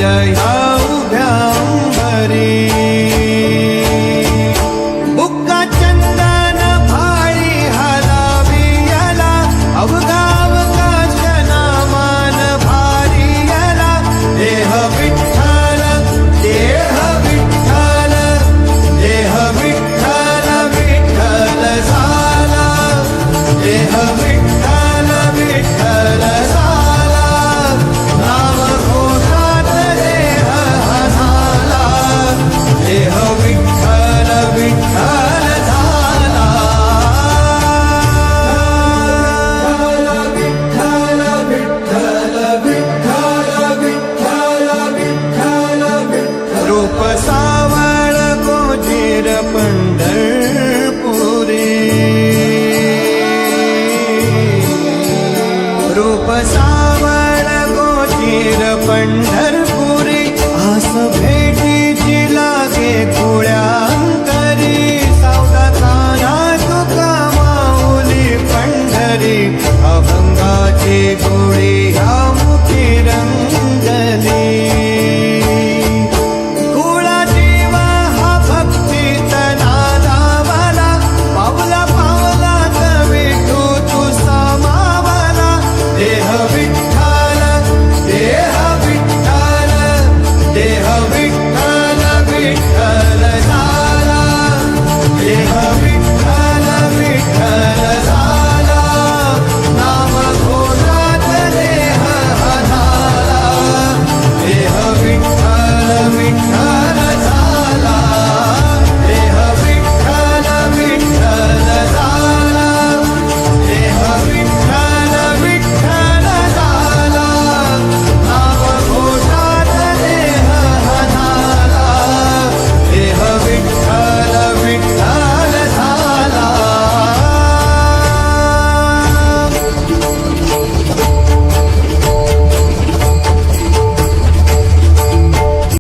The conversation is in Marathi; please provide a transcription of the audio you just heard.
ह्या उभ्या अंबरी बुक्का चंदन भाळी हलावी याला अवगाव काशना मान भारी याला देह विठ्ठल देह विठ्ठल देह विठ्ठल विठ्ठल झाला देह विठ्ठल विठ्ठल झाला नाम घोषात देह झाला देह विठ्ठल विठ्ठल झाला विठ्ठल विठ्ठल विठ्ठल विठ्ठल विठ्ठल विठ्ठल रूप सावळ गोचर पंढरपुरी रूप सावळ गोचर पंढरपुरी आस भे